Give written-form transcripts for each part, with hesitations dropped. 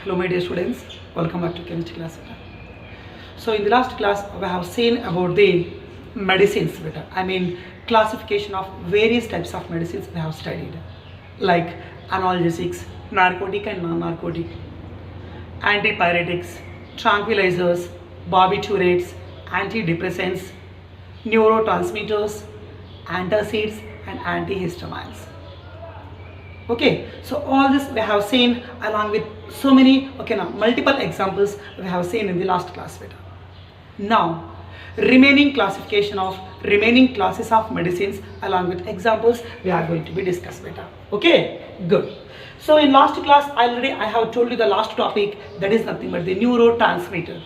Hello my dear students, welcome back to chemistry class. So in the last class we have seen about the medicines better. I mean classification of various types of medicines we have studied, like analgesics, narcotic and non-narcotic, antipyretics, tranquilizers, barbiturates, antidepressants, neurotransmitters, antacids and antihistamines. Okay, so all this we have seen along with so many multiple examples we have seen in the last class beta. Now remaining classification of remaining classes of medicines along with examples we are going to be discussed beta. Okay, good. So in last class already I have told you the last topic, that is nothing but the neurotransmitter.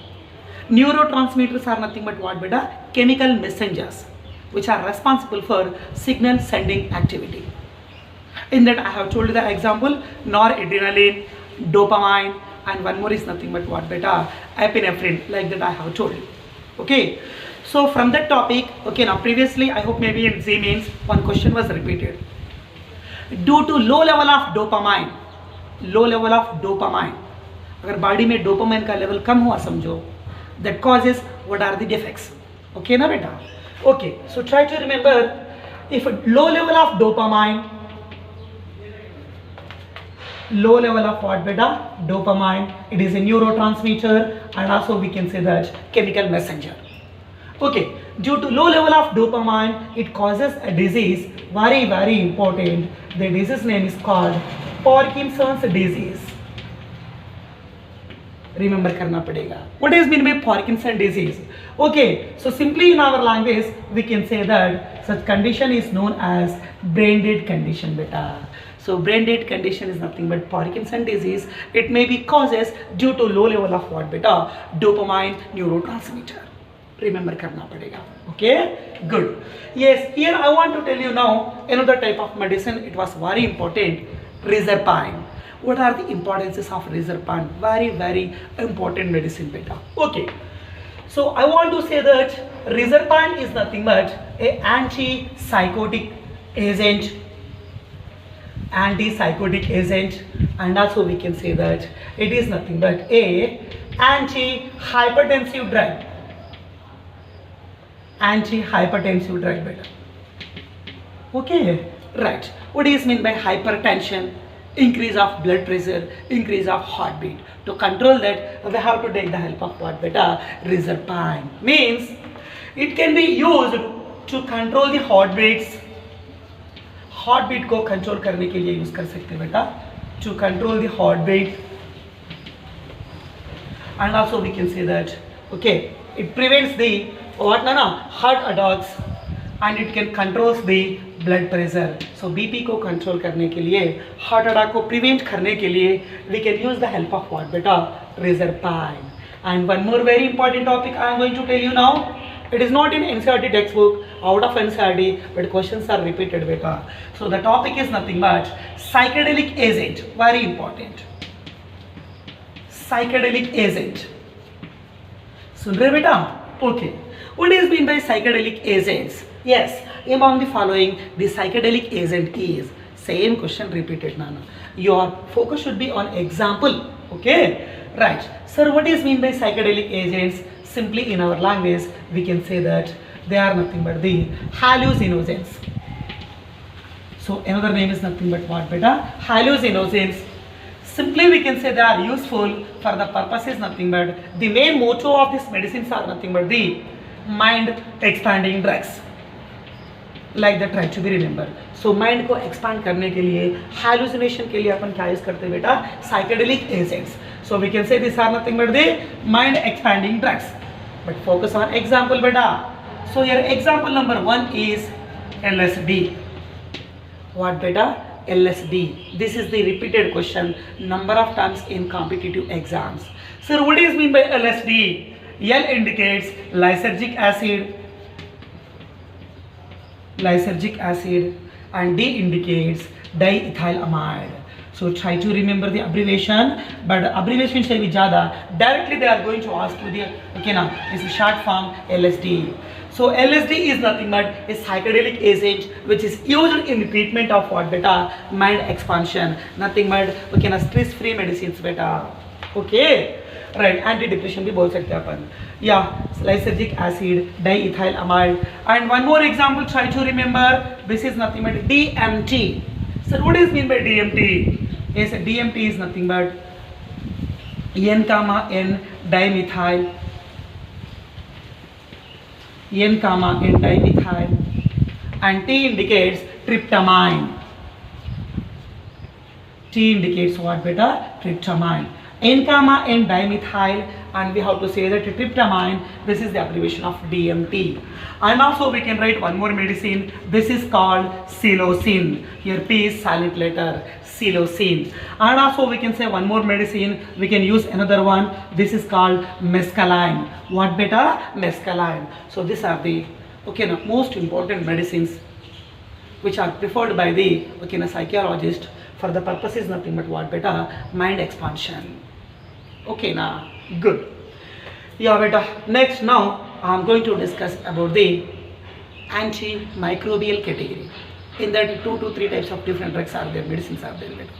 Neurotransmitters are nothing but what beta? Chemical messengers which are responsible for signal sending activity. In that I have told you the example noradrenaline, dopamine, and one more is nothing but what beta? Epinephrine, like that I have told you. Okay, so from that topic, okay, now previously I hope maybe in Z means one question was repeated. Due to low level of dopamine, अगर body में dopamine का level कम हुआ समझो, that causes what are the defects. Okay ना बेटा? Okay, so try to remember, if low level of dopamine, low level of what beta? Dopamine, it is a neurotransmitter and also we can say that chemical messenger. Okay, due to low level of dopamine, it causes a disease, very important. The disease name is called Parkinson's disease. Remember karna padega. What is mean by Parkinson's disease? Okay, so simply in our language we can say that such condition is known as brain dead condition beta. So brain dead condition is nothing but Parkinson's disease. It may be causes due to low level of what beta? Dopamine neurotransmitter. Remember karna padega. Okay, good. Yes, here I want to tell you now another type of medicine. It was very important, Rizarpine. What are the importances of Rizarpine? Very important medicine beta. Okay, so I want to say that Rizarpine is nothing but a antipsychotic agent, and also we can say that it is nothing but a anti-hypertensive drug. Beta. Okay, right. What is mean by hypertension? Increase of blood pressure, increase of heartbeat. To control that, we have to take the help of what beta? Rizarpine. Means it can be used to control the heartbeats. Heartbeat को control करने के लिए use कर सकते बेटा. To control the heartbeat. And also we can say that, okay, it prevents the heart attacks and it can controls the blood pressure. So BP को control करने के लिए, heart attack को prevent करने के लिए, we can use the help of what beta? Rizarpine. And one more very important topic I am going to tell you now. It is not in NCERT textbook, out of NCERT, but questions are repeated beta. So the topic is nothing but psychedelic agent. Very important. Psychedelic agent. सुन रहे बेटा? Okay. What is mean by psychedelic agents? Yes, among the following, the psychedelic agent is. Same question repeated, Nana. Your focus should be on example. Okay, right. Sir, what is mean by psychedelic agents? Simply in our language, we can say that they are nothing but the hallucinogens. So another name is nothing but what beta? Hallucinogens. Simply we can say they are useful for the purposes nothing but the main motto of these medicines are nothing but the mind expanding drugs. Like that, try to be remember. So mind को expand करने के लिए, hallucination के लिए अपन क्या use करते हैं बेटा? Psychedelic agents. So we can say these are nothing but the mind expanding drugs. But focus on example beta. So your example number 1 is LSD. What beta? LSD. This is the repeated question number of times in competitive exams. Sir, what is mean by LSD? L indicates lysergic acid, and D indicates diethylamide. So try to remember the abbreviation, but abbreviation shall be ज़्यादा. Directly they are going to ask you the this is short form LSD. So LSD is nothing but a psychedelic agent which is used in the treatment of what beta? Mind expansion. Nothing but stress-free medicines beta. Okay right, anti depression भी बोल सकते हैं अपन, या lysergic acid, diethyl amide. And one more example, try to remember, this is nothing but DMT. Sir what is mean by DMT? Yes, DMT is nothing but N-N dimethyl, N-N dimethyl, and T indicates tryptamine. T indicates what beta? Tryptamine. N-N dimethyl, and we have to say that tryptamine, this is the abbreviation of DMT. And also we can write one more medicine, this is called psilocin. Here P is silent letter, psilocin. And also we can say one more medicine, we can use another one, this is called mescaline. What beta? Mescaline. So these are the now most important medicines which are preferred by the psychologist for the purpose is nothing but what beta? Mind expansion. Okay now, good. Yeah beta, next now I am going to discuss about the antimicrobial category. In that 2 to 3 types of different drugs are there, medicines are there beta.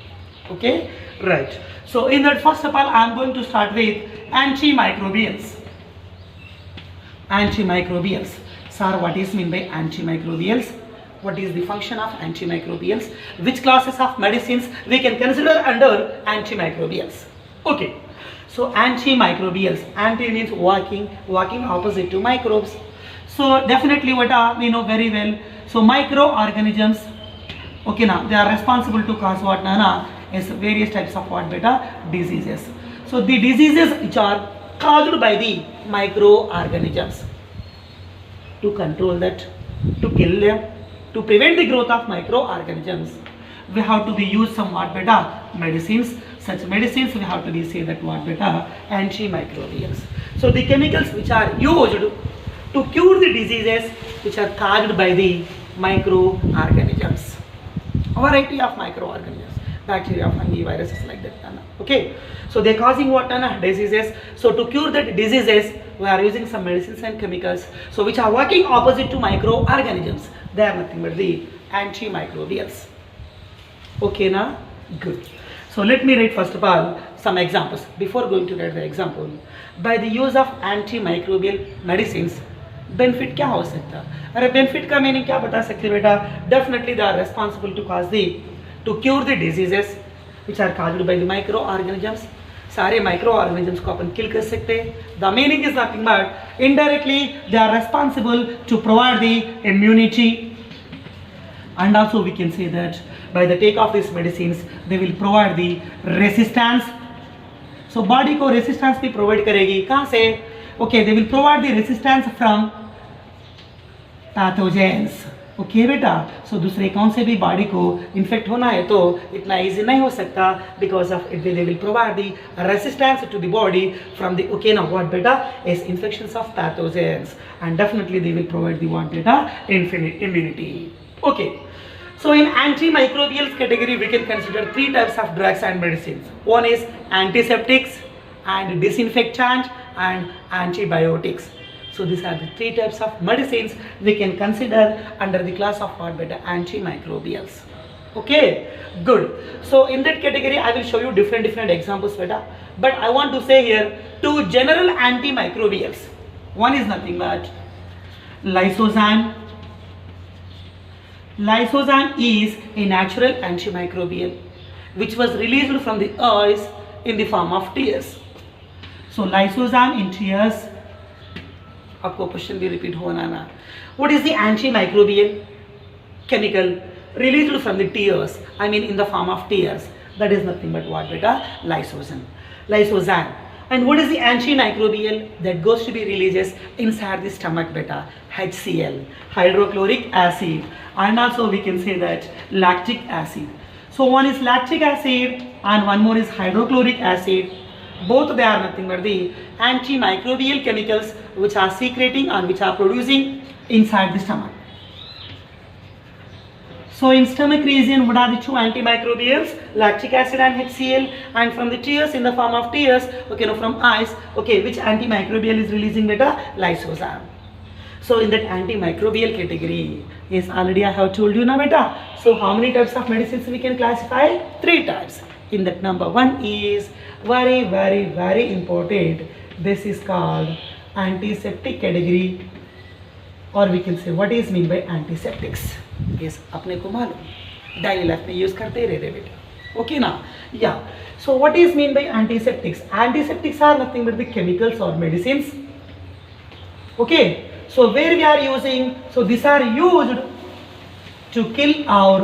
Okay, right. So in that first of all I am going to start with antimicrobials. Antimicrobials. Sir, what is mean by antimicrobials? What is the function of antimicrobials? Which classes of medicines we can consider under antimicrobials? Okay, so antimicrobials, anti means walking opposite to microbes. So definitely what we know very well, so microorganisms, okay now they are responsible to cause what nana is various types of what beta? Diseases. So the diseases which are caused by the microorganisms, to control that, to kill them, to prevent the growth of microorganisms, we have to be use some what beta? Medicines. Such medicines we have to be say that what beta? Antimicrobials. So the chemicals which are used to cure the diseases which are caused by the microorganisms. A variety of microorganisms, bacteria, fungi, viruses like that. Okay, so they are causing what diseases. So to cure that diseases we are using some medicines and chemicals, so which are working opposite to microorganisms. They are nothing but the antimicrobials. Okay now, good. So let me write first of all some examples. Before going to write the example, by the use of antimicrobial medicines, benefit क्या हो सकता है? अरे benefit का meaning क्या बता सकते बेटा? Definitely they are responsible to cause the, to cure the diseases which are caused by the micro organisms. सारे माइक्रो ऑर्गेनिजम्स को अपन किल कर सकते हैं. The meaning is nothing but indirectly they are responsible to provide the immunity. And also we can say that by the take of these medicines they will provide the resistance. So body को resistance भी provide करेगी. कहाँ से? Okay, they will provide the resistance from pathogens. Okay बेटा, so दूसरे कौन से भी body को infect होना है तो इतना easy नहीं हो सकता, because of it they will provide the resistance to the body from the now what beta is infections of pathogens, and definitely they will provide the what beta? Immunity. Okay, so in antimicrobial category we can consider 3 types of drugs and medicines. One is antiseptics and disinfectant and antibiotics. So these are the 3 types of medicines we can consider under the class of what beta? Antimicrobials. Okay, good. So in that category I will show you different examples beta, but I want to say here 2 general antimicrobials. One is nothing but lysozyme. Lysozyme is a natural antimicrobial which was released from the eyes in the form of tears. So lysozyme in tears. आपको question भी repeat होना ना. What is the antimicrobial chemical released from the tears? I mean in the form of tears. That is nothing but what beta? Lysozyme. And what is the antimicrobial that goes to be released inside the stomach beta? HCl, hydrochloric acid, and also we can say that lactic acid. So one is lactic acid and one more is hydrochloric acid. Both they are nothing but the antimicrobial chemicals which are secreting and which are producing inside the stomach. So in stomach region, what are the 2 antimicrobials? Lactic acid and HCl. And from the tears, in the form of tears, okay, no, from eyes, okay, which antimicrobial is releasing beta? Lysozyme. So in that antimicrobial category, yes, already I have told you now beta. So how many types of medicines we can classify? 3 types. In that number one is very important. This is called antiseptic category, or we can say what is mean by antiseptics. Yes, अपने को मालूम daily life में use करते ही रहते बेटा. Okay ना? Yeah. So what is mean by antiseptics? Antiseptics are nothing but the chemicals or medicines. Okay. So where we are using, so these are used to kill or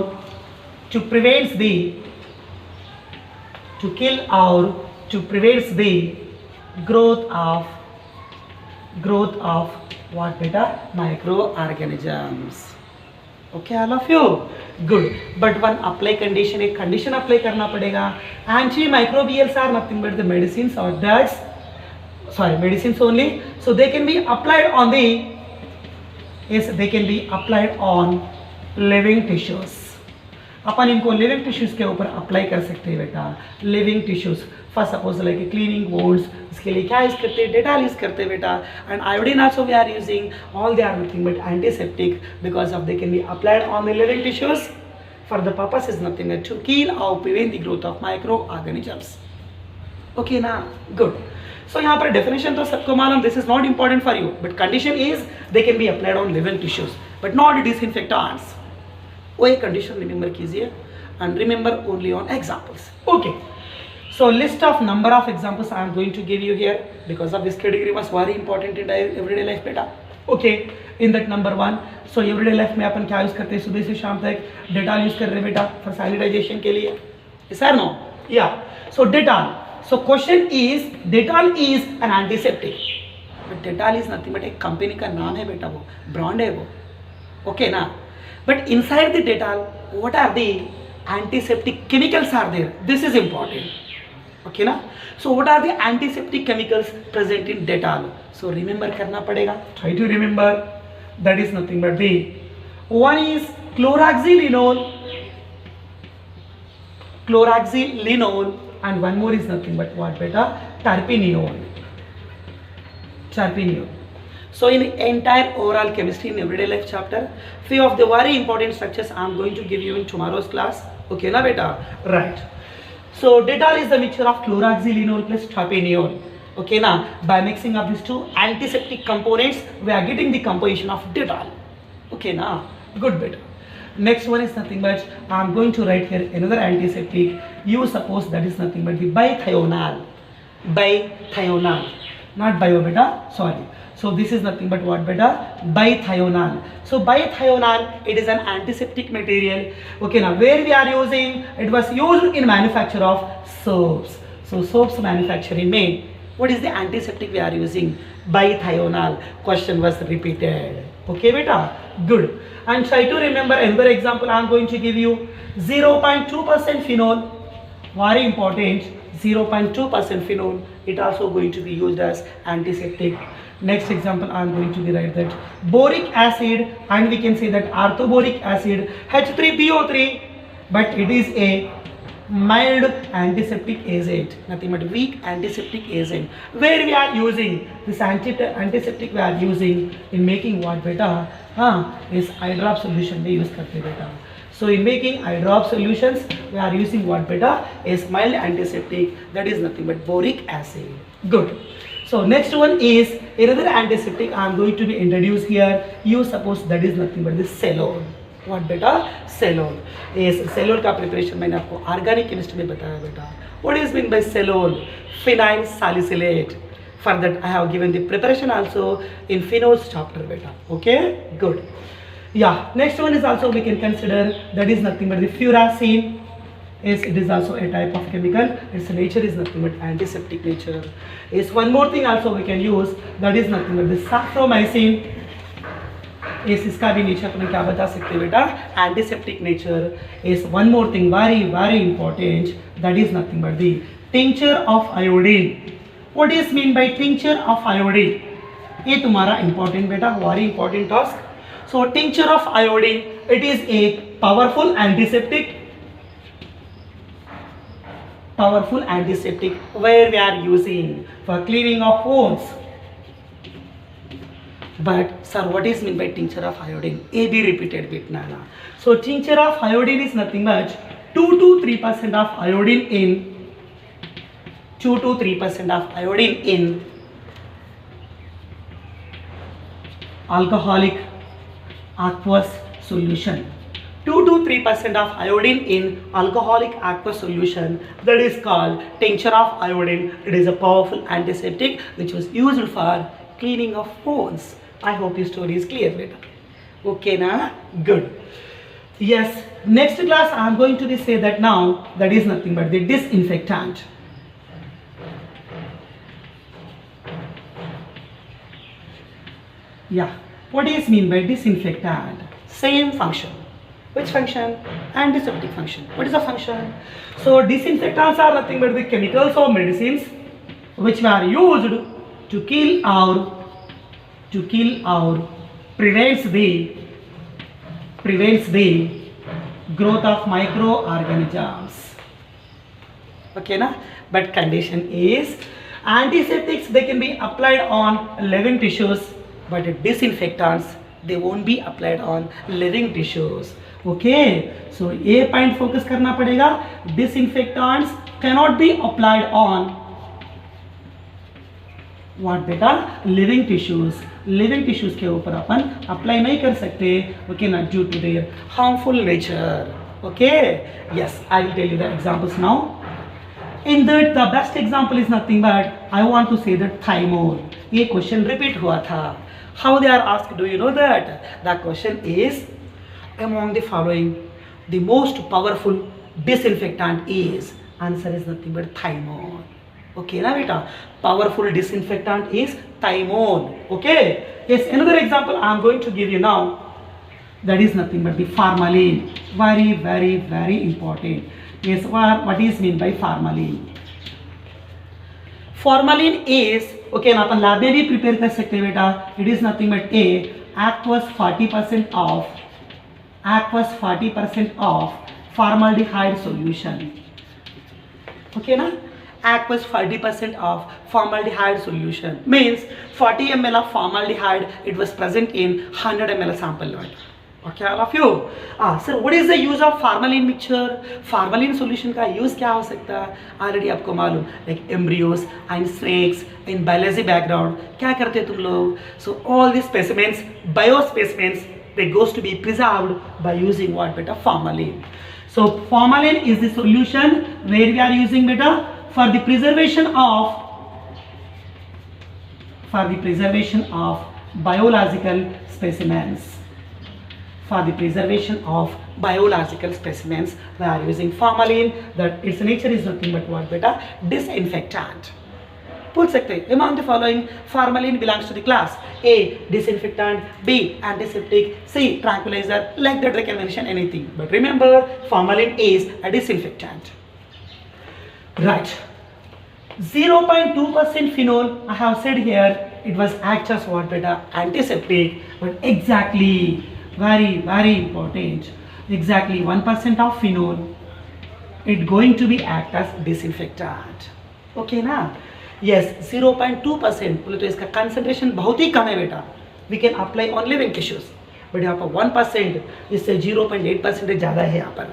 to prevent the growth of what beta? Microorganisms. Okay, all of you? Good. But one apply condition, एक condition apply करना पड़ेगा. Antimicrobials are nothing but the medicines or drugs. Sorry, medicines only. So they can be applied on the, yes, they can be applied on living tissues. अपन इनको living tissues के ऊपर apply कर सकते हैं बेटा. Living tissues first suppose like cleaning wounds, इसके लिए क्या यूज करते हैं? डेटॉल यूज करते हैं बेटा. And iodine also we are using. All they are nothing but antiseptic because of they can be applied on the living tissues for the purpose is nothing but to kill और prevent the growth of microorganisms. Okay ना? Good. So यहाँ पर definition तो सबको मालूम. This is not important for you but condition is they can be applied on living tissues but not disinfectants. वो एक condition remember कीजिए and remember only on examples. Okay. So list of number of examples I am going to give you here because of this category was very important in everyday life beta. Okay, in that number one, so everyday life में अपन क्या use करते हैं? सुबह से शाम तक Dettol use कर रहे हैं बेटा फॉर सैनिटाइजेशन के लिए. Yes or no? Yeah. So Dettol. So question is Dettol is an antiseptic. But Dettol is nothing but एक कंपनी का नाम है बेटा, वो ब्रांड है वो. Okay ना? But inside the Dettol what are the antiseptic chemicals are there? This is important. Okay ना? So what are the antiseptic chemicals present in Dettol? So remember करना पड़ेगा. Try to remember. That is nothing but the one is chlorhexidinol, and one more is nothing but what beta? Terpineol. So in entire overall chemistry in everyday life chapter, few of the very important structures I am going to give you in tomorrow's class. Okay na beta? Right. So Dettol is the mixture of chlorhexidinol plus terpineol. Okay now, by mixing of these two antiseptic components, we are getting the composition of Dettol. Okay now, good bit. Next one is nothing but I am going to write here another antiseptic. You suppose that is nothing but the bithionol. Not bio beta. Sorry. So this is nothing but what beta? Bithionol. So bithionol, it is an antiseptic material. Okay now, where we are using? It was used in manufacture of soaps. So soaps manufacturing में what is the antiseptic we are using? Bithionol. Question was repeated. Okay beta? Good. And try to remember another example I am going to give you. 0.2% phenol. Very important. 0.2% phenol. It also going to be used as antiseptic. Next example I am going to be write that boric acid, and we can say that orthoboric acid H3PO3, but it is a mild antiseptic agent, nothing but weak antiseptic agent. Where we are using this antiseptic we are using in making what beta? Is eye drop solution we use करते beta. So in making eye drop solutions we are using what beta? Is mild antiseptic, that is nothing but boric acid. Good. So next one is another antiseptic I am going to be introduced here. You suppose that is nothing but the Celone. What beta? Celone. Yes, Celone का preparation मैंने आपको organic chemistry में बताया बेटा. What is meant by Celone? Phenyl salicylate. For that I have given the preparation also in phenols chapter beta. Okay, good. Yeah, next one is also we can consider that is nothing but the furacin. Yes, it is also a type of chemical. Its nature is nothing but antiseptic nature. Yes, one more thing also we can use, that is nothing but the sapromycin. Yes, इसका भी nature अपन क्या बता सकते हैं बेटा? Antiseptic nature. Yes, one more thing very important, that is nothing but the tincture of iodine. What is mean by tincture of iodine? ये तुम्हारा important बेटा, very important task. So tincture of iodine, it is a powerful antiseptic where we are using for cleaning of wounds. But sir, what is meant by tincture of iodine? A be repeated bit nana. So tincture of iodine is nothing much 2 to 3% of iodine in 2 to 3% of iodine in alcoholic aqueous solution. 2 to 3% of iodine in alcoholic aqueous solution, that is called tincture of iodine. It is a powerful antiseptic which was used for cleaning of wounds. I hope your story is clear later. Okay na? Good. Yes, next class I am going to say that now that is nothing but the disinfectant. Yeah, what is mean by disinfectant? Same function. Which function? Antiseptic function. What is the function? So disinfectants are nothing but the chemicals or medicines which were used to kill or prevents the growth of microorganisms. Okay na? But condition is antiseptics, they can be applied on living tissues, but disinfectants, they won't be applied on living tissues. Okay, so a point focus करना पड़ेगा. Disinfectants cannot be applied on what बेटा? Living tissues. Living tissues के ऊपर अपन apply नहीं कर सकते. Okay ना, due to their harmful nature. Okay, yes, I will tell you the examples now. In that, the best example is nothing but I want to say that thymol. ये question repeat हुआ था. How they are asked? Do you know that? The question is, among the following, the most powerful disinfectant is? Answer is nothing but thymol. Okay na beta? Powerful disinfectant is thymol. Okay. Yes, another example I am going to give you now. That is nothing but the formalin. Very, very, very important. Yes, what is mean by formalin? Formalin is, okay ना, अपन lab में भी prepare कर सकते हैं बेटा. It is nothing but a aqueous 40% of formaldehyde solution. Okay na? Aqueous 40% of formaldehyde solution means 40 ml of formaldehyde, it was present in 100 ml sample. Okay, all of you. Sir, what is the use of formalin mixture? Formalin solution का use क्या हो सकता है? Already आपको मालूम, like embryos and snakes in biology background क्या करते हैं तुम लोग? So all these specimens, biospecimens, they goes to be preserved by using what beta? Formalin. So formalin is the solution where we are using beta for the preservation of biological specimens. For the preservation of biological specimens, we are using formalin. That its nature is nothing but what beta? Disinfectant. पूछ सकते हैं, among the following formalin belongs to the class A disinfectant, B antiseptic, C tranquilizer. Like that they can mention anything, but remember formalin is a disinfectant. Right. 0.2% phenol, I have said here, it was act as what beta? Antiseptic, but exactly, very, very important, exactly 1% of phenol, it going to be act as disinfectant. Okay ना? Yes, 0.2%, बोले तो इसका concentration बहुत ही कम है बेटा. We can apply on living tissues, but यहाँ पर 1%, इससे 0.8% ज़्यादा है यहाँ पर.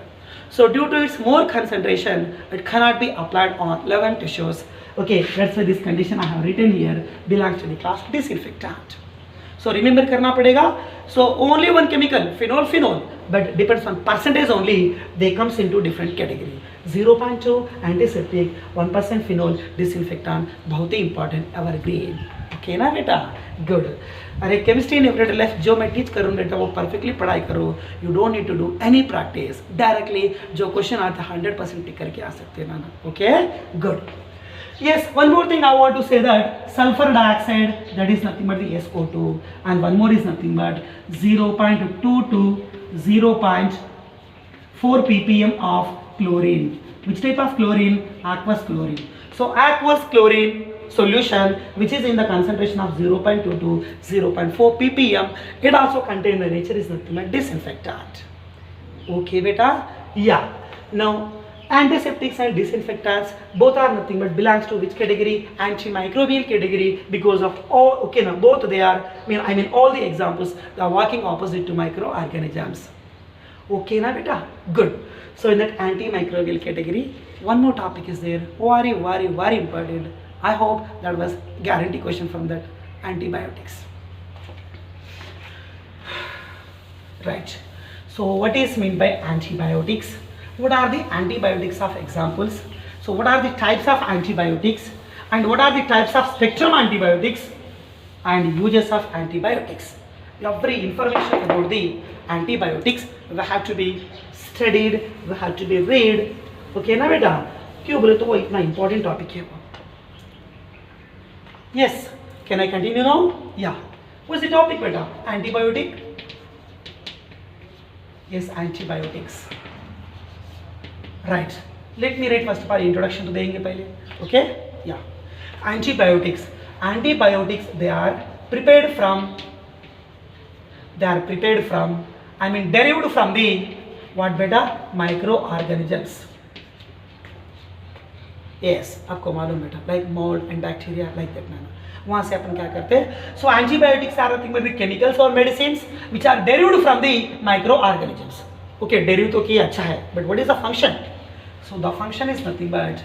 So due to its more concentration, it cannot be applied on living tissues. Okay, that's why this condition I have written here belongs to the class disinfectant. So remember करना पड़ेगा. So only one chemical, phenol, but depends on percentage only. They comes into different category. 0.2 antiseptic, 1% phenol disinfectant. बहुत ही important evergreen. Okay ना बेटा? Good. अरे chemistry in everyday life जो मैं teach करूँ बेटा वो perfectly पढ़ाई करो. You don't need to do any practice. Directly जो question आता है 100% टिक करके आ सकते हैं ना. Okay? Good. Yes, one more thing I want to say that sulfur dioxide, that is nothing but the SO2, and one more is nothing but 0.2 to 0.4 ppm of chlorine. Which type of chlorine? Aqueous chlorine. So aqueous chlorine solution which is in the concentration of 0.2 to 0.4 ppm, it also contains the nature is nothing but disinfectant. Okay beta? Yeah. Now antiseptics and disinfectants both are nothing but belongs to which category? Antimicrobial category, because of all, okay now both they are, I mean all the examples they are working opposite to microorganisms. Okay na beta? Good. So in that antimicrobial category, one more topic is there. Very important. I hope that was guarantee question from that antibiotics. Right. So what is meant by antibiotics? What are the antibiotics of examples? So what are the types of antibiotics? And what are the types of spectrum antibiotics and uses of antibiotics? Every information about the antibiotics we have to be studied, we have to be read. Okay ना बेटा? क्यों बोले तो वो इतना important topic है वो. Yes. Can I continue now? Yeah. What's the topic बेटा? Antibiotic. Yes, antibiotics. Right. Let me read first of all introduction to देंगे पहले. Okay? Yeah. Antibiotics. Antibiotics, they are prepared from, derived from the what beta? Microorganisms. Yes, आपको मालूम बेटा, like mold and bacteria, like that manner. वहाँ से अपन क्या करते हैं? So antibiotics are nothing but the chemicals or medicines which are derived from the microorganisms. Okay, derived तो किया अच्छा है, but what is the function? So the function is nothing but,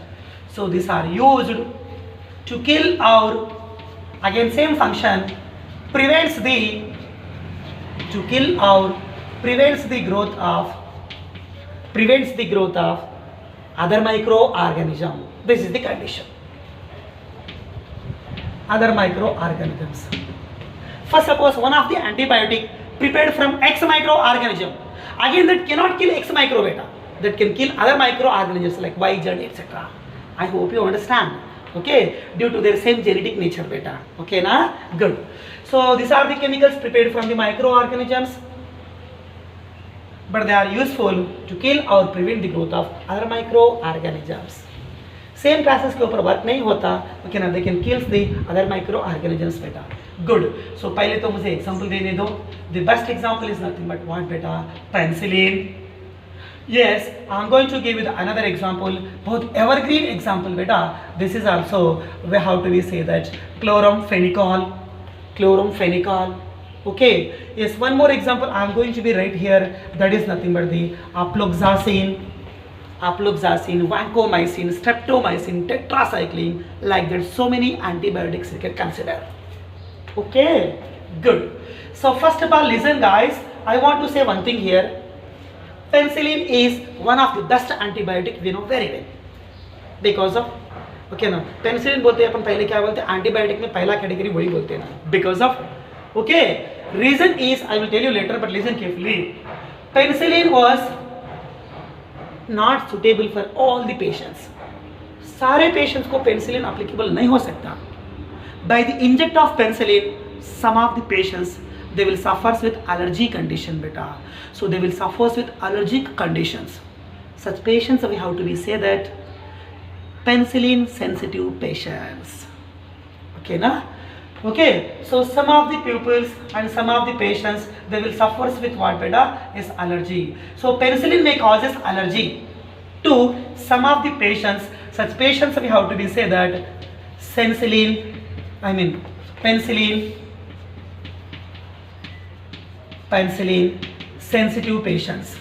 so these are used to kill or, again same function, prevents the growth of other microorganism. This is the condition. Other microorganisms. First, suppose one of the antibiotic prepared from X microorganism. Again, that cannot kill X microbeta. That can kill other microorganisms like Y, Z, etc. I hope you understand. Okay, due to their same genetic nature, beta. Okay, na? Good. So these are the chemicals prepared from the microorganisms, but they are useful to kill or prevent the growth of other microorganisms. Same process के ऊपर work नहीं होता, okay ना? They can kill the other microorganisms, beta. Good. So पहले तो मुझे example देने दो. The best example is nothing but what, beta? Penicillin. Yes, I am going to give you another example, both evergreen example beta. This is also, how do we say that, chloramphenicol. Okay, yes, one more example I am going to be right here, that is nothing but the afloxacin, vancomycin, streptomycin, tetracycline, like that. So many antibiotics you can consider. Okay, good. So first of all, listen guys, I want to say one thing here. Penicillin is one of the best antibiotic we know very well because of, okay ना, penicillin बोलते हैं अपन, पहले क्या बोलते हैं, antibiotic में पहला category वही बोलते हैं ना, because of, okay, reason is I will tell you later, but listen carefully. Penicillin was not suitable for all the patients. सारे patients को penicillin applicable नहीं हो सकता. By the inject of penicillin, some of the patients, they will suffer with allergy condition beta. So they will suffer with allergic conditions. Such patients we have to be say that penicillin sensitive patients. Okay na? Okay. So some of the pupils and some of the patients, they will suffer with what beta? Is allergy. So penicillin may causes allergy to some of the patients. Such patients we have to be say that penicillin sensitive patients.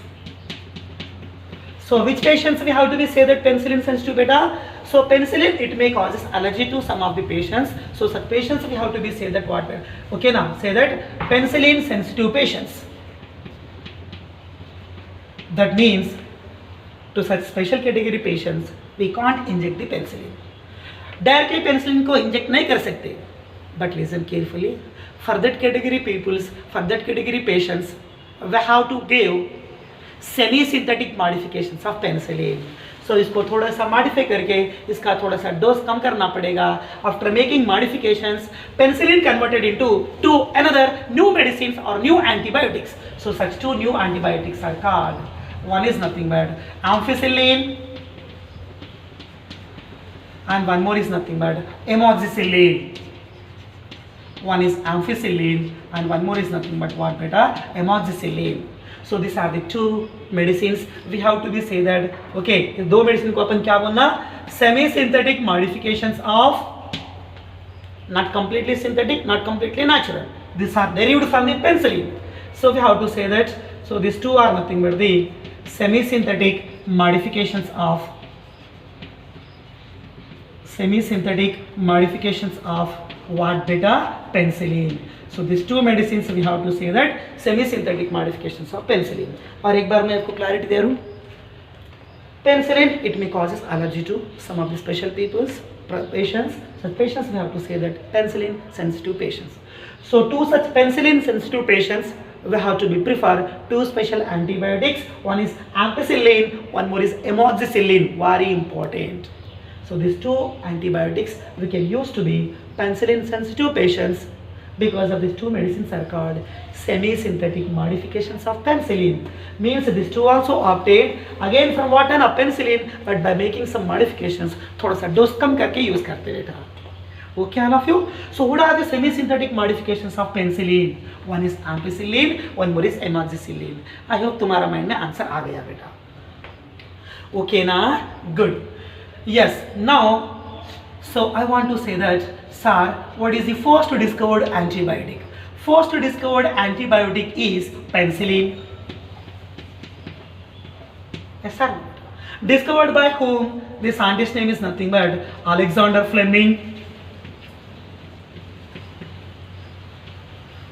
So which patients we have to be say that penicillin sensitive beta? So penicillin, it may causes allergy to some of the patients. So such patients we have to be say that what? Okay now, say that penicillin sensitive patients. That means to such special category patients, we can't inject the penicillin. Directly penicillin को inject नहीं कर सकते. But listen carefully. For that category peoples, for that category patients, we have to give semi-synthetic modifications of penicillin. So इसको थोड़ा सा modify करके इसका थोड़ा सा dose कम करना पड़ेगा. After making modifications, penicillin converted into another new medicines or new antibiotics. So such two new antibiotics are called. One is nothing but ampicillin, and one more is nothing but amoxicillin. One is ampicillin and one more is nothing but what beta? Amoxicillin. So these are the two medicines we have to be say that. Okay, इस दो medicine को अपन क्या बोलना? Semi-synthetic modifications of, not completely synthetic, not completely natural. These are derived from the penicillin. So we have to say that. So these two are nothing but the semi-synthetic modifications of what beta? Penicillin. So these two medicines we have to say that semi-synthetic modifications of penicillin. और एक बार मैं आपको clarity दे रहा हूँ. Penicillin, it may causes allergy to some of the special patients. Such patients we have to say that penicillin sensitive patients. So to such penicillin sensitive patients, we have to be prefer two special antibiotics. One is ampicillin, one more is amoxicillin. Very important. So these two antibiotics we can use to be penicillin sensitive patients because of these two medicines are called semi-synthetic modifications of penicillin. Means these two also obtained again from what an penicillin, but by making some modifications, थोड़ा सा dose कम करके use करते बेटा. Okay, all of you. So what are the semi-synthetic modifications of penicillin? One is ampicillin, one more is amoxicillin. I hope तुम्हारा mind में answer आ गया बेटा. Okay ना? Good. Yes. Now, so I want to say that, sir, what is the first discovered antibiotic? First discovered antibiotic is penicillin. Yes, sir. Discovered by whom? The scientist name is nothing but Alexander Fleming.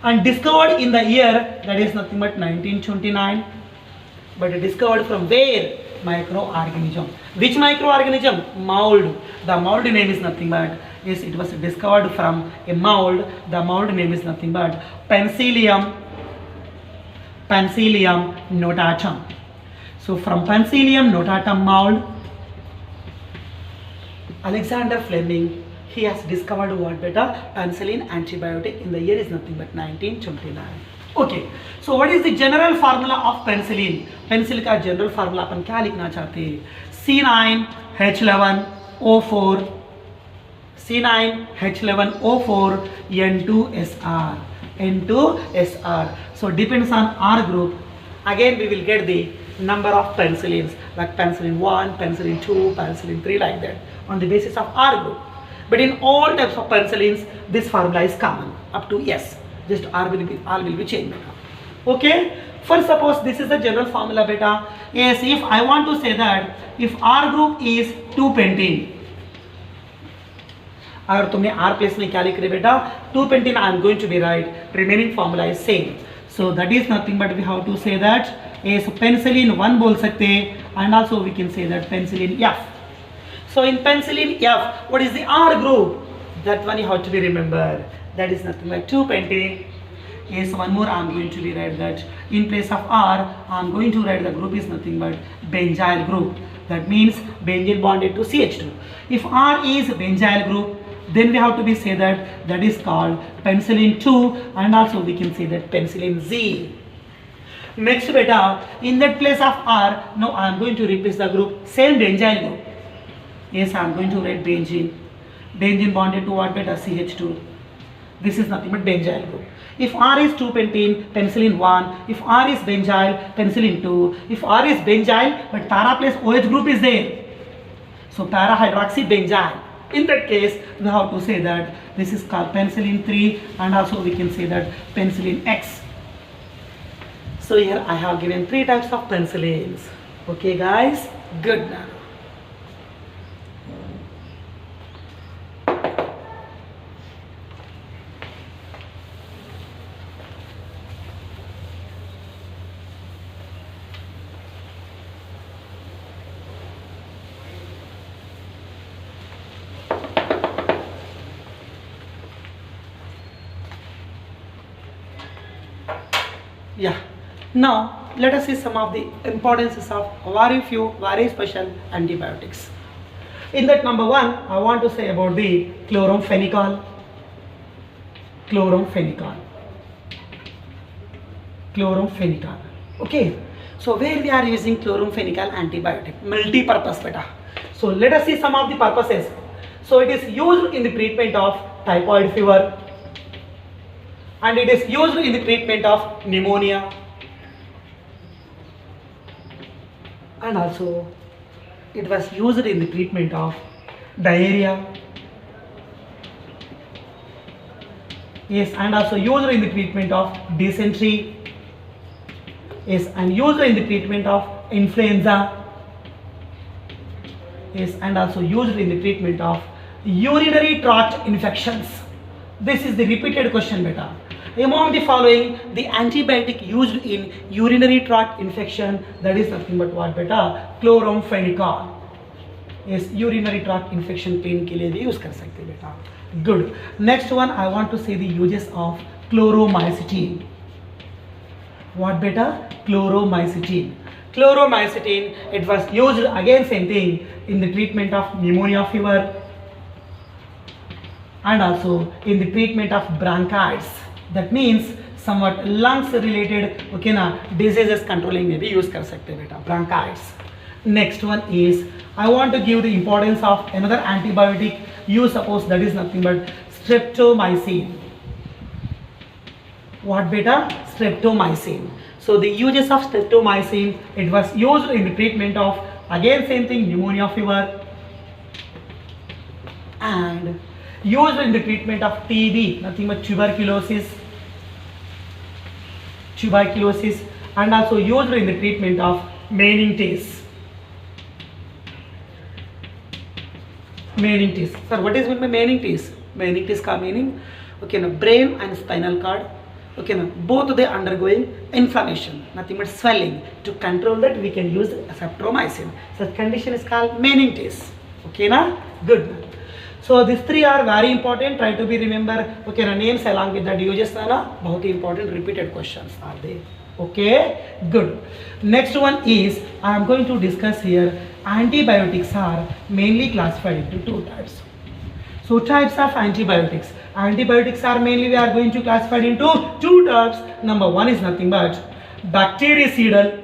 And discovered in the year that is nothing but 1929. But discovered from where? Microorganism. Which microorganism? Mold. The mold name is nothing but, yes, it was discovered from a mold. The mold name is nothing but Penicillium notatum. So from Penicillium notatum mold, Alexander Fleming, he has discovered what beta? Penicillin antibiotic in the year is nothing but 1929. Okay, so what is the general formula of penicillin? Penicillin का general formula अपन क्या लिखना चाहते हैं? C9H11O4 N2SR. So depends on R group. Again we will get the number of penicillins like penicillin 1, penicillin 2, penicillin 3 like that on the basis of R group. But in all types of penicillins, this formula is common up to S. Just R will be changed beta. Okay. For suppose this is the general formula beta. Yes, if I want to say that if R group is 2-pentene, अगर तुमने R place में क्या लिख रहे बेटा 2-pentene, I am going to be right. Remaining formula is same. So that is nothing but we have to say that yes, penicillin 1 बोल सकते हैं, and also we can say that penicillin F. So in penicillin F, what is the R group? That one you have to be remembered. That is nothing like 2-pentene. Yes, one more I am going to be write that in place of R, I am going to write the group is nothing but benzyl group. That means benzene bonded to CH2. If R is benzyl group, then we have to be say that is called penicillin 2, and also we can say that penicillin Z. Next beta, in that place of R, now I am going to replace the group, same benzyl group. Yes, I am going to write benzene. Benzene bonded to what beta? CH2. This is nothing but benzyl group. If R is 2-pentene, penicillin 1. If R is benzyl, penicillin 2. If R is benzyl, but para plus OH group is there. So para hydroxy benzyl. In that case, we have to say that this is called penicillin 3, and also we can say that penicillin X. So here I have given 3 types of penicillins. Okay guys, good now. Yeah. Now let us see some of the importances of very special antibiotics. In that number 1, I want to say about the chloramphenicol. Okay. So where we are using chloramphenicol antibiotic? Multi-purpose beta. So let us see some of the purposes. So it is used in the treatment of typhoid fever, and it is used in the treatment of pneumonia, and also it was used in the treatment of diarrhea. Yes, and also used in the treatment of dysentery. Yes, and used in the treatment of influenza. is and also used in the treatment of urinary tract infections. This is the repeated question, beta. Among the following, the antibiotic used in urinary tract infection, that is nothing but what, beta? Chloramphenicol. Is urinary tract infection pain के लिए भी use कर सकते हैं बेटा. Good. Next one, I want to say the uses of chloromycetin. What beta? Chloromycetin. Chloromycetin, it was used again same thing in the treatment of pneumonia fever and also in the treatment of bronchitis. That means somewhat lungs related okay na diseases controlling में भी use कर सकते हैं बेटा, bronchitis. Next one is I want to give the importance of another antibiotic. You suppose that is nothing but streptomycin. What beta? Streptomycin. So the uses of streptomycin, it was used in the treatment of again same thing pneumonia fever and used in the treatment of TB, nothing but tuberculosis and also used in the treatment of meningitis. Sir, what is meant by meningitis? Meningitis ka meaning, okay, na brain and spinal cord, okay, na both they undergoing inflammation, nothing but swelling. To control that, we can use streptomycin. Such condition is called meningitis. Okay, na? Good. So these three are very important. Try to be remember. Okay, na names along with that uses na बहुत ही important repeated questions are there. Okay, good. Next one is I am going to discuss here. Antibiotics are mainly classified into two types. So types of antibiotics. Antibiotics are mainly we are going to classify into two types. Number one is nothing but bactericidal.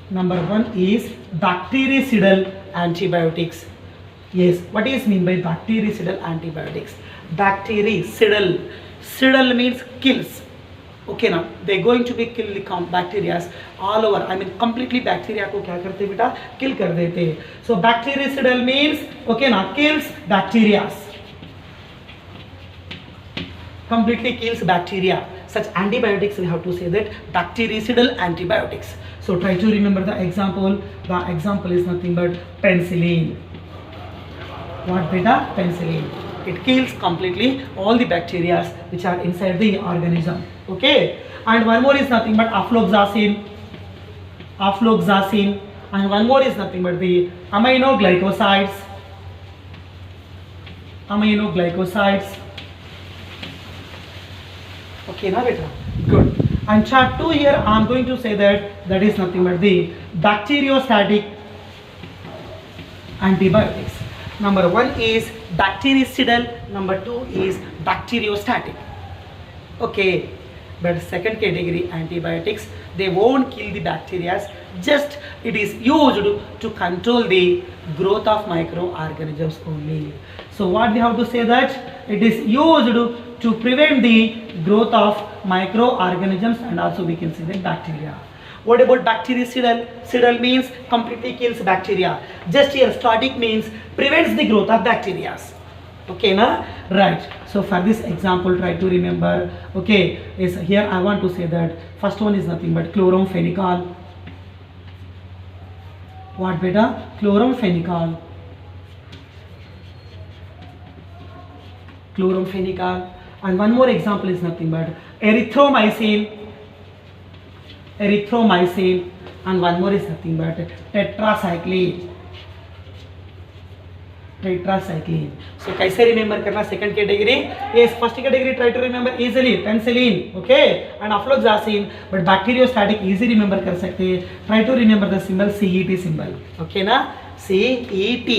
Number one is bactericidal antibiotics. Yes, what is mean by bactericidal antibiotics? Bactericidal. Cidal means kills. Okay ना, they going to be kill the bacteria all over. I mean completely bacteria को क्या करते बेटा? Kill कर देते. So bactericidal means okay ना, kills bacteria. Completely kills bacteria. Such antibiotics we have to say that bactericidal antibiotics. So try to remember the example. The example is nothing but penicillin. What beta? Penicillin. It kills completely all the bacteria which are inside the organism. Okay, and one more is nothing but afloxacin, and one more is nothing but the aminoglycosides. Okay, now beta. Good. And chart 2 here I am going to say that is nothing but the bacteriostatic antibiotics. Number one is bactericidal, number two is bacteriostatic. Okay, but second category antibiotics, they won't kill the bacteria, just it is used to control the growth of microorganisms only. So what we have to say that it is used to prevent the growth of microorganisms and also we can say the bacteria. What about bactericidal? Cidal means completely kills bacteria. Just here static means prevents the growth of bacteria. Okay, na? Right. So for this example, try to remember. Okay, is here I want to say that first one is nothing but chloramphenicol. What beta? Chloramphenicol. And one more example is nothing but erythromycin. And one more is nothing but tetracycline. So कैसे remember करना second category? Yes, first category try to remember easily penicillin, okay, and afloxacin. But bacteriostatic easy remember कर सकते हैं. Try to remember the symbol CET symbol, okay ना? CET,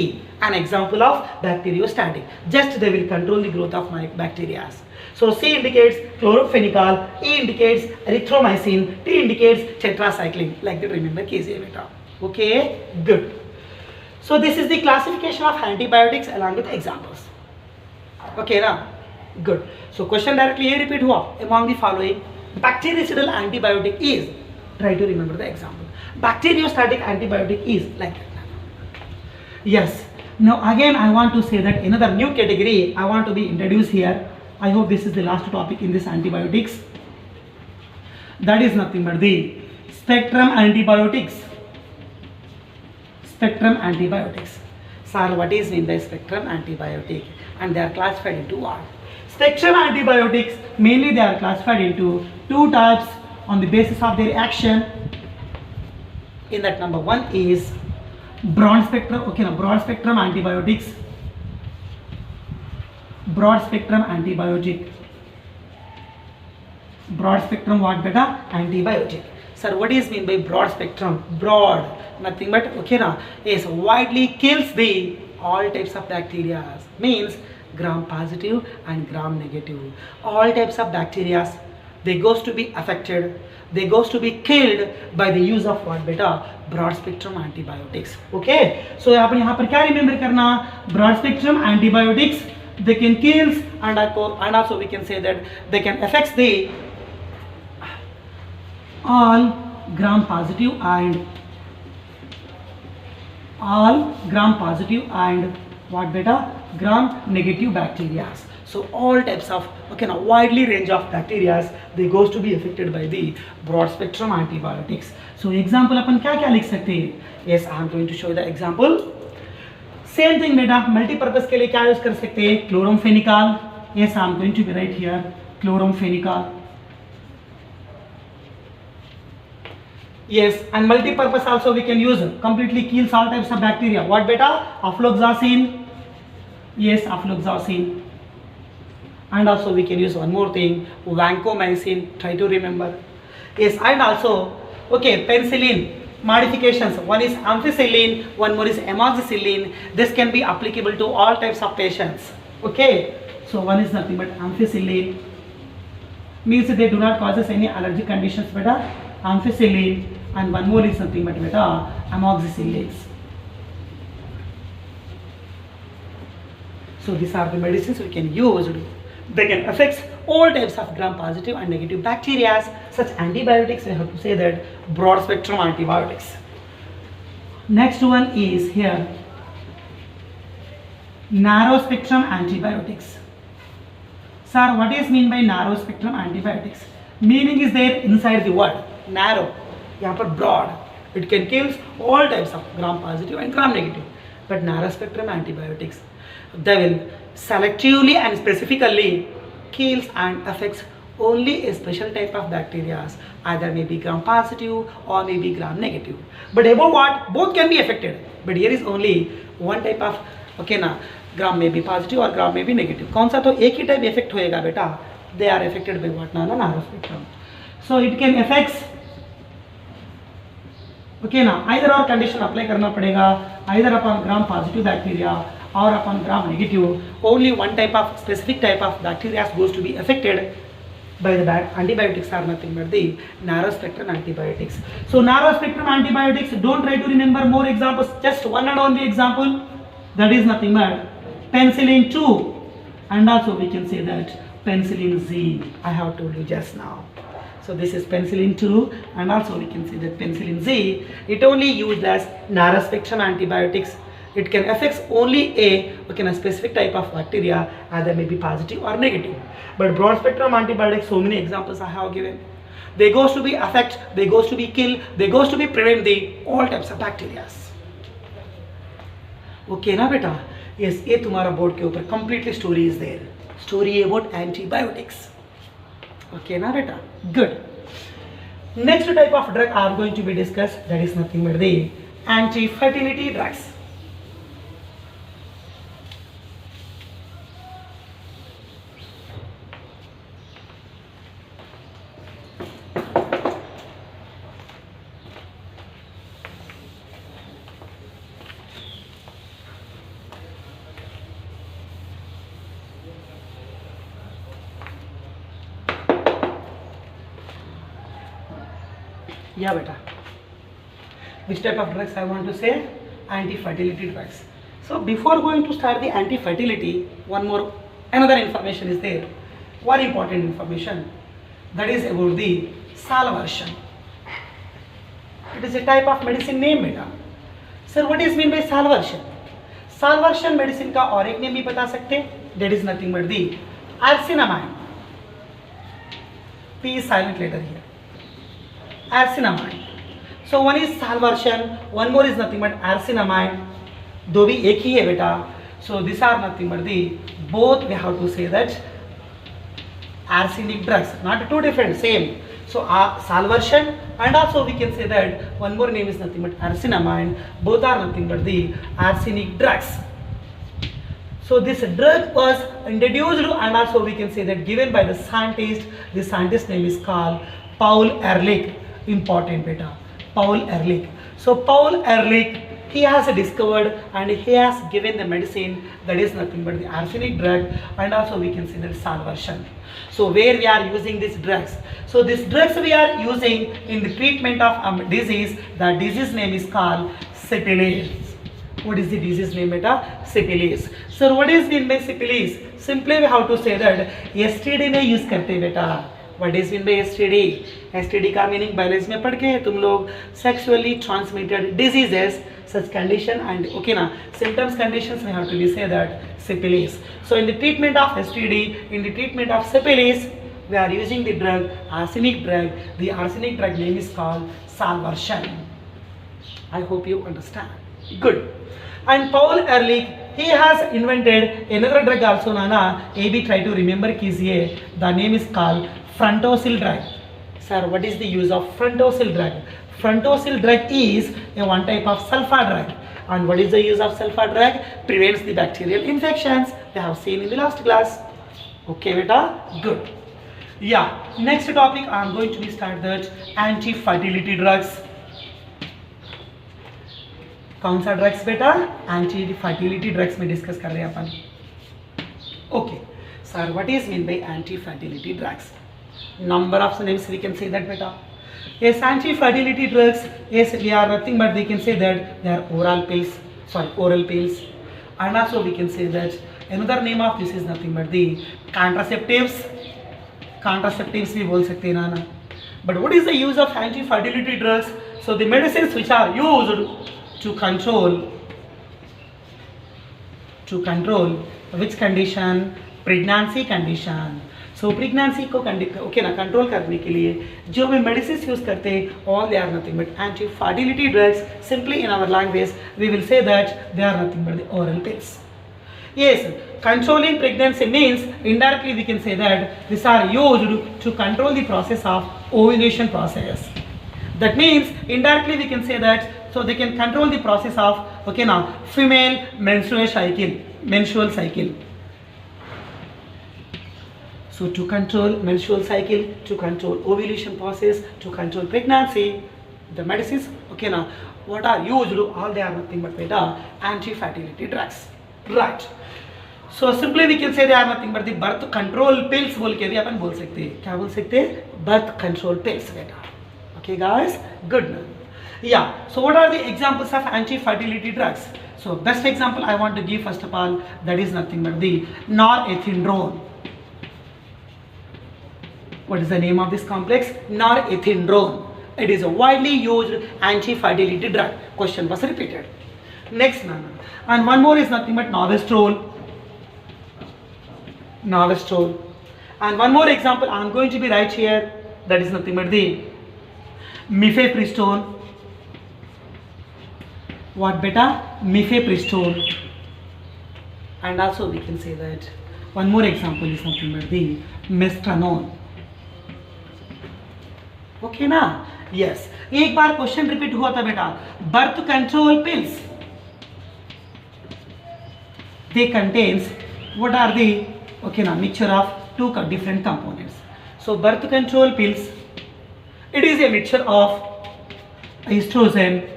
an example of bacteriostatic. Just they will control the growth of bacteria. So C indicates chloramphenicol, E indicates erythromycin, T indicates tetracycline. Like that, remember KZA beta. Okay, good. So this is the classification of antibiotics along with examples. Okay, now good. So question directly here repeat हुआ. Among the following, bactericidal antibiotic is. Try to remember the example. Bacteriostatic antibiotic is like that. Yes. Now again I want to say that another new category I want to be introduced here. I hope this is the last topic in this antibiotics. That is nothing but the spectrum antibiotics. spectrum antibiotics. Sir, what is mean by spectrum antibiotic? And they are classified into what? Spectrum antibiotics, mainly they are classified into two types on the basis of their action. In that, number one is broad spectrum, okay, now broad spectrum antibiotics. Broad spectrum antibiotic. Broad spectrum what beta? Antibiotic. Sir, what is mean by broad spectrum? Broad, nothing but, okay now, yes, widely kills the all types of bacteria. Means gram positive and gram negative. All types of bacteria, they goes to be affected, they goes to be killed by the use of what beta? Broad spectrum antibiotics. Okay, so यहाँ पर क्या remember करना? Broad spectrum antibiotics, they can kills and also we can say that they can affects the all gram positive and what beta? Gram negative bacteria. So all types of, okay, now widely range of bacteria, they goes to be affected by the broad spectrum antibiotics. So example अपन क्या क्या लिख सकते हैं? Yes, I am going to show you the example. Same thing बेटा, multi-purpose के लिए क्या use कर सकते हैं? Chloramphenicol. Yes, I am going to be right here. Chloramphenicol. Yes, and multi-purpose also we can use, completely kills all types of bacteria. What beta? Afloxacin. Yes, afloxacin. And also we can use one more thing, vancomycin, try to remember. Yes, and also, okay, penicillin modifications. One is ampicillin, one more is amoxicillin. This can be applicable to all types of patients. Okay, so one is nothing but ampicillin. Means they do not causes any allergic conditions, beta. Ampicillin, and one more is nothing but beta amoxicillin. So these are the medicines we can use. They can affect all types of gram positive and negative bacteria. Such antibiotics, we have to say that broad spectrum antibiotics. Next one is here narrow spectrum antibiotics. Sir, what is mean by narrow spectrum antibiotics? Meaning is there inside the word narrow. यहाँ पर broad. It can kill all types of gram positive and gram negative. But narrow spectrum antibiotics, they will selectively and specifically kills and affects only a special type of bacteria, either maybe gram positive or maybe gram negative. But above what? Both can be affected. But here is only one type of, okay ना, gram may be positive or gram may be negative. कौन सा तो एक ही type affect होएगा बेटा? They are affected by what ना narrow spectrum. So it can affects, okay ना, either or condition apply करना पड़ेगा, either upon gram positive bacteria or upon gram negative. Only one type of specific type of bacteria goes to be affected by the antibiotics are nothing but the narrow spectrum antibiotics. So narrow spectrum antibiotics, don't try to remember more examples, just one and only example, that is nothing but penicillin 2, and also we can say that penicillin Z, I have told you just now. So this is penicillin 2, and also we can say that penicillin Z, it only used as narrow spectrum antibiotics. It can affect only a specific type of bacteria, either may be positive or negative. But broad spectrum antibiotics, so many examples I have given. They goes to be affect, they goes to be kill, they goes to be prevent the all types of bacteria. Okay ना बेटा? Yes, ये तुम्हारा board के ऊपर completely story is there. Story about antibiotics. Okay ना बेटा? Good. Next type of drug I am going to be discussed, that is nothing but the anti-fertility drugs. Yeah beta. Which type of drugs I want to say? Anti-fertility drugs. So before going to start the anti-fertility, another information is there. One important information, that is about the salvarsan. It is a type of medicine name beta. Sir, what is mean by salvarsan? Salvarsan medicine का और एक name भी बता सकते हैं? That is nothing but the arsenamide. P is silent letter here. Arsenamide. So one is salvarsan, one more is nothing but arsenamide. दो भी एक ही है बेटा. So these are nothing but the both we have to say that arsenic drugs, not two different, same. So salvarsan and also we can say that one more name is nothing but arsenamide. Both are nothing but the arsenic drugs. So this drug was introduced and also we can say that given by the scientist. The scientist name is called Paul Ehrlich. Important beta, Paul Ehrlich. So Paul Ehrlich, he has discovered and he has given the medicine that is nothing but the arsenic drug, and also we can say that salvarsan. So where we are using these drugs? So these drugs we are using in the treatment of disease. The disease name is called syphilis. What is the disease name beta? Syphilis. So what is mean by syphilis? Simply we have to say that STD में use करते बेटा. What is mean by STD? STD का meaning biology में पढ़ के तुम लोग sexually transmitted diseases, such condition and okay na symptoms conditions we have to be say that syphilis. So in the treatment of STD, in the treatment of syphilis, we are using the drug arsenic drug. The arsenic drug name is called salvarsan. I hope you understand. Good. And Paul Ehrlich, he has invented another drug also. Nana, AB try to remember कीजिए. The name is called frontosil drug. Sir, what is the use of frontosil drug? Frontosil drug is a one type of sulfur drug. And what is the use of sulfur drug? Prevents the bacterial infections. We have seen in the last class. Okay, beta? Good. Yeah. Next topic, I am going to be start that anti-fertility drugs. कौन सा drugs बेटा? Anti fertility drugs में discuss कर रहे हैं अपन. Okay sir, what is mean by anti fertility drugs? Number of names we can say that beta. Yes, anti-fertility drugs, yes, we are nothing but we can say that they are oral pills, and also we can say that another name of this is nothing but the contraceptives. Contraceptives भी बोल सकते हैं ना. But what is the use of anti-fertility drugs? So the medicines which are used to control which condition? Pregnancy condition. So pregnancy को okay ना control करने के लिए जो भी मेडिसिन यूज करते हैं, all they are nothing but anti-fertility drugs. Simply in our language we will say that they are nothing but the oral pills. Yes, controlling pregnancy means indirectly we can say that these are used to control the process of ovulation process. That means indirectly we can say that so they can control the process of okay now female menstrual cycle. So to control menstrual cycle, to control ovulation process, to control pregnancy, the medicines okay now what are used? All they are nothing but beta anti-fertility drugs, right? So simply we can say they are nothing but the birth control pills बोल के भी अपन बोल सकते हैं. क्या बोल सकते हैं? Birth control pills बेटा. Okay guys, good. Yeah. So what are the examples of anti-fertility drugs? So best example I want to give first of all, that is nothing but the norethindrone. What is the name of this complex? Norethindrone. It is a widely used anti-fertility drug. Question was repeated. Next, and one more is nothing but novestrol. And one more example I am going to be right here. That is nothing but the mifepristone. What beta? Mifepristone. And also we can say that one more example is nothing but the mestranone. Okay ना. Yes, एक बार question repeat हुआ था बेटा. Birth control pills, they contains what are the okay now mixture of two different components. So birth control pills, it is a mixture of estrogen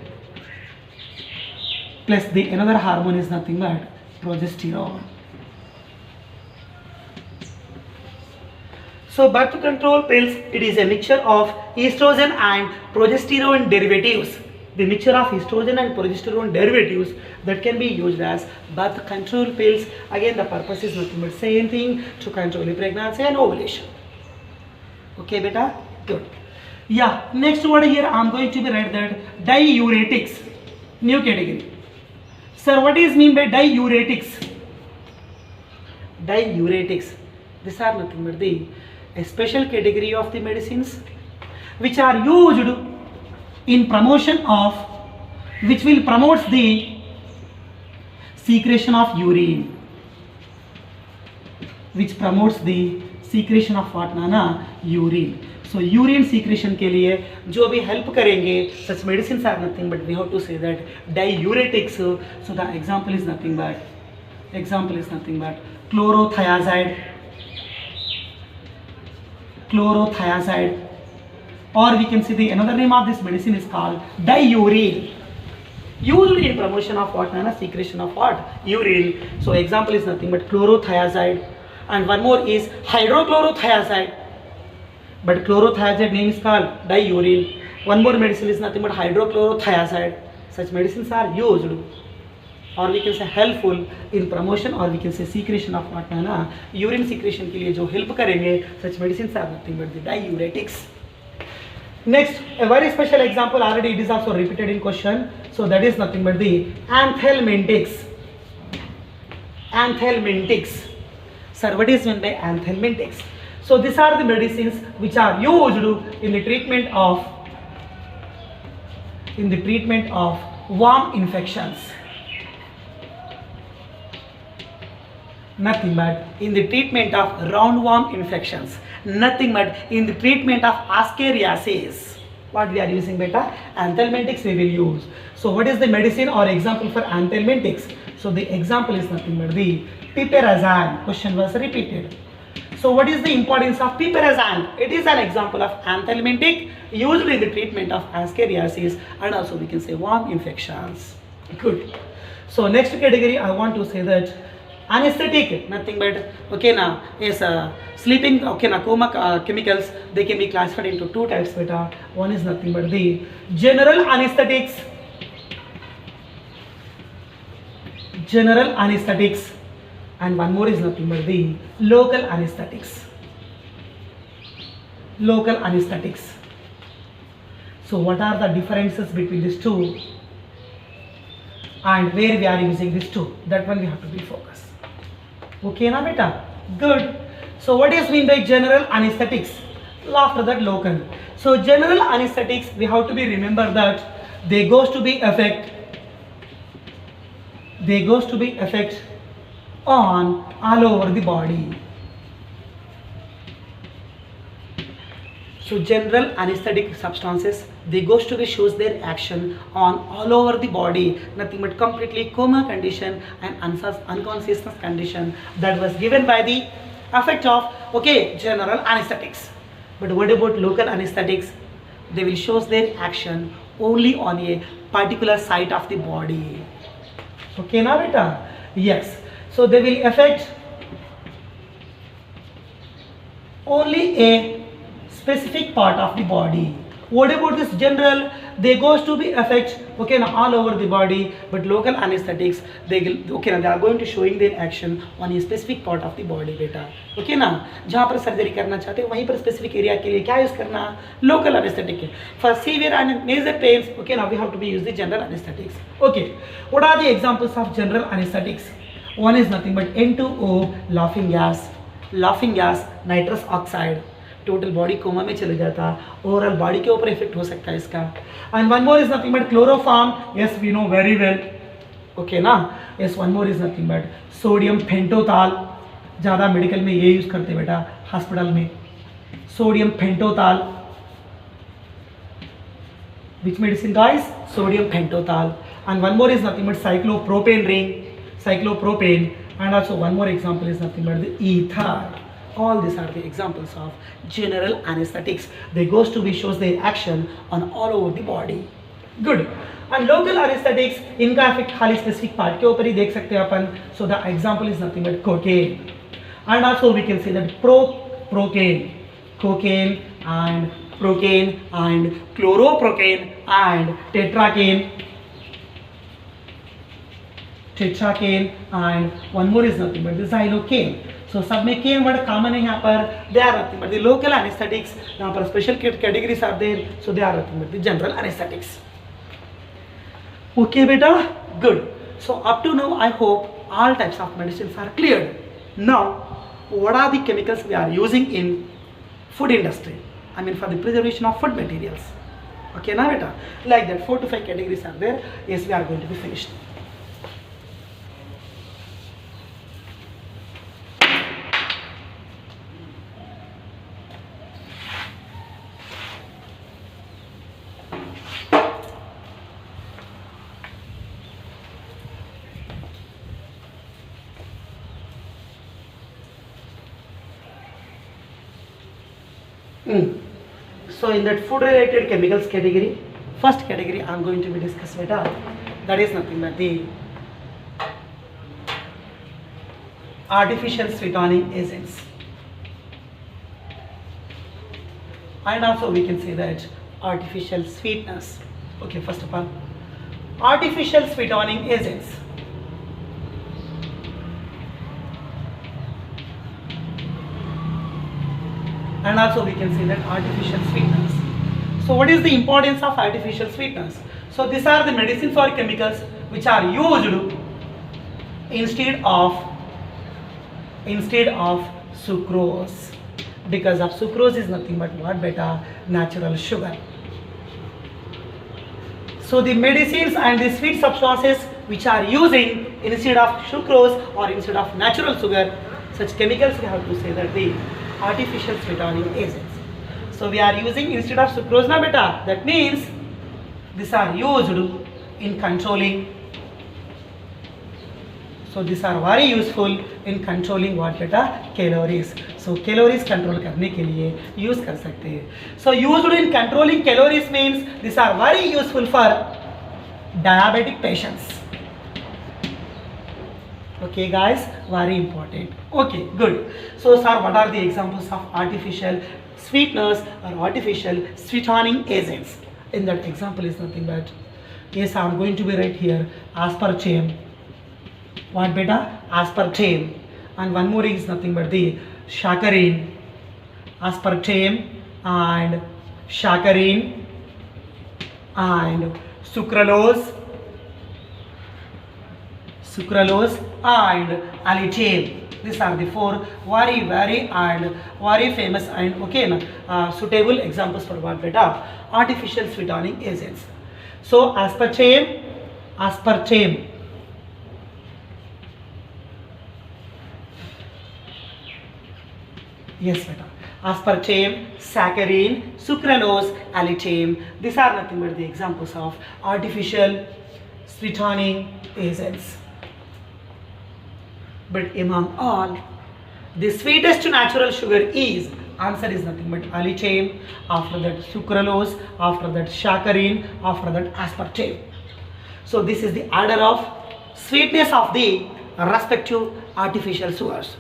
plus the another hormone is nothing but progesterone. So birth control pills, it is a mixture of estrogen and progesterone derivatives. The mixture of estrogen and progesterone derivatives that can be used as birth control pills. Again, the purpose is nothing but same thing, to control the pregnancy and ovulation. Okay, beta? Good. Yeah, next word here I am going to be write that diuretics. New category. Sir, what is mean by diuretics? Diuretics. These are nothing but a special category of the medicines which are used in promotion of, which will promotes the secretion of urine, which promotes the secretion of what Nana, urine. So urine secretion के लिए जो भी help करेंगे, such medicines are nothing but we have to say that diuretics. So the example is nothing but chlorothiazide, or we can see the another name of this medicine is called diurine, used in promotion of what nana, secretion of what, urine. So example is nothing but chlorothiazide, and one more is hydrochlorothiazide, but chlorothiazide name is called diurine. One more medicine is nothing but hydrochlorothiazide. Such medicines are used, or we can say helpful in promotion, or we can say secretion of what nana, urine secretion के लिए जो help करेंगे, such medicines are nothing but the diuretics. Next, a very special example, already it is also repeated in question, so that is nothing but the anthelmintics. Sir, what is meant by anthelmintics? So these are the medicines which are used in the treatment of worm infections. Nothing but in the treatment of roundworm infections, nothing but in the treatment of ascariasis. What we are using, beta? Anthelmintics we will use. So what is the medicine or example for anthelmintics? So the example is nothing but the piperazine. Question was repeated. So what is the importance of piperazine? It is an example of anthelmintic used in the treatment of ascariasis, and also we can say worm infections. Good. So next category I want to say that anesthetic, nothing but, okay now, yes, sleeping, okay now, coma chemicals, they can be classified into two types, beta. One is nothing but the general anesthetics, and one more is nothing but the local anesthetics. So what are the differences between these two, and where we are using these two? That one we have to be focused. Okay na beta? Good. So what is mean by general anesthetics? After that local. So general anesthetics, we have to be remember that they goes to be effect on all over the body. So general anesthetic substances, they goes to be shows their action on all over the body, nothing but completely coma condition and unconsciousness condition that was given by the effect of, okay, general anesthetics. But what about local anesthetics? They will shows their action only on a particular site of the body. Okay na beta? Yes. So they will affect only a specific part of the body. What about this general? They goes to be affect, okay now, all over the body, but local anesthetics, they will, okay now, they are going to showing their action on a specific part of the body, beta. Okay ना, जहाँ पर surgery करना चाहते हैं वहीं पर specific area के लिए क्या यूज करना, local anaesthetic. For severe and major pains, okay now we have to be use the general anesthetics. Okay, what are the examples of general anesthetics? One is nothing but N2O, laughing gas, nitrous oxide. Total body coma में चले जाता, overall body के ऊपर effect हो सकता है इसका. And one more is nothing but chloroform. Yes we know very well. Okay ना. Yes one more is nothing but sodium pentothal. ज़्यादा मेडिकल में ये यूज़ करते बेटा, हॉस्पिटल में. Sodium pentothal. Which medicine guys? Sodium pentothal. And one more is nothing but cyclopropane ring, cyclopropane. And also one more example is nothing but the ether. All these are the examples of general anesthetics. They goes to be shows their action on all over the body. Good. And local anesthetics, इनका effect खाली specific part के ऊपर ही देख सकते हैं अपन. So the example is nothing but cocaine. And also we can say that cocaine and procaine and chloroprocaine and tetracaine and one more is nothing but the xylocaine. So सब में केन word common है यहाँ पर. They are nothing but the local anaesthetics. यहाँ पर special categories are there, so they are nothing but the general anaesthetics. Okay बेटा, good. So up to now I hope all types of medicines are cleared. Now what are the chemicals we are using in food industry, I mean for the preservation of food materials? Okay, now beta, like that 4 to 5 categories are there. Yes, we are going to be finished. So in that food related chemicals category, first category I am going to be discussed beta, that is nothing but the artificial sweetening agents, and also we can say that artificial sweetness. Okay, first of all, artificial sweetening agents. And also we can say that artificial sweeteners. So what is the importance of artificial sweeteners? So these are the medicines or chemicals which are used instead of sucrose, because of sucrose is nothing but what beta, natural sugar. So the medicines and the sweet substances which are using instead of sucrose or instead of natural sugar, such chemicals we have to say that the artificial sweetening agents. So we are using instead of sucrose na beta, that means these are used in controlling. So these are very useful in controlling what beta, calories. So calories control करने के लिए use कर सकते हैं. So used in controlling calories means these are very useful for diabetic patients. Okay guys, very important. Okay, good. So sir, what are the examples of artificial sweeteners or artificial sweetening agents? In that example is nothing but, yes, I am going to be right here, aspartame. What beta? Aspartame. And one more is nothing but the saccharin. Aspartame and saccharin and sucralose and allitame. These are the four very famous and suitable examples for what beta, artificial sweetening agents. So aspartame, yes beta, aspartame, saccharin, sucralose, allitame. These are nothing but the examples of artificial sweetening agents. But among all, the sweetest natural sugar is, answer is nothing but allitame, after that sucralose, after that saccharin, after that aspartame. So this is the order of sweetness of the respective artificial sugars.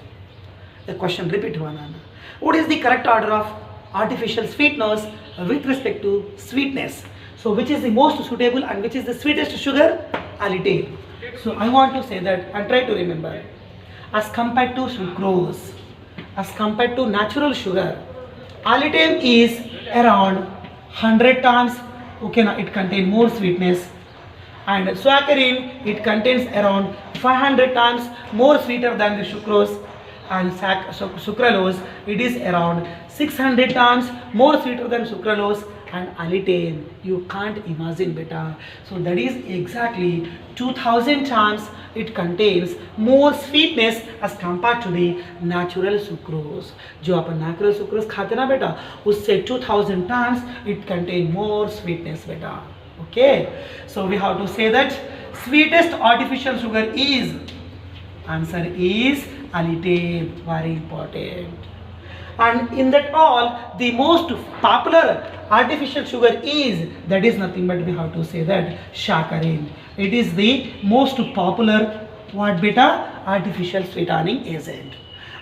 The question repeat one. What is the correct order of artificial sweeteners with respect to sweetness? So which is the most suitable and which is the sweetest sugar? Allitame. So I want to say that and try to remember, as compared to sucrose, as compared to natural sugar, allitame is around 100 times, okay, now it contains more sweetness, and saccharin, it contains around 500 times more sweeter than the sucrose, and sucralose, it is around 600 times more sweeter than sucralose, and allitame, you can't imagine beta. So that is exactly 2000 times it contains more sweetness as compared to the natural sucrose. जो अपन natural sucrose खाते ना बेटा, उससे 2000 times it contains more sweetness beta. Okay, so we have to say that sweetest artificial sugar is, answer is allitame, very important. And in that all, the most popular artificial sugar is, that is nothing but we have to say that saccharin. It is the most popular what beta, artificial sweetening agent.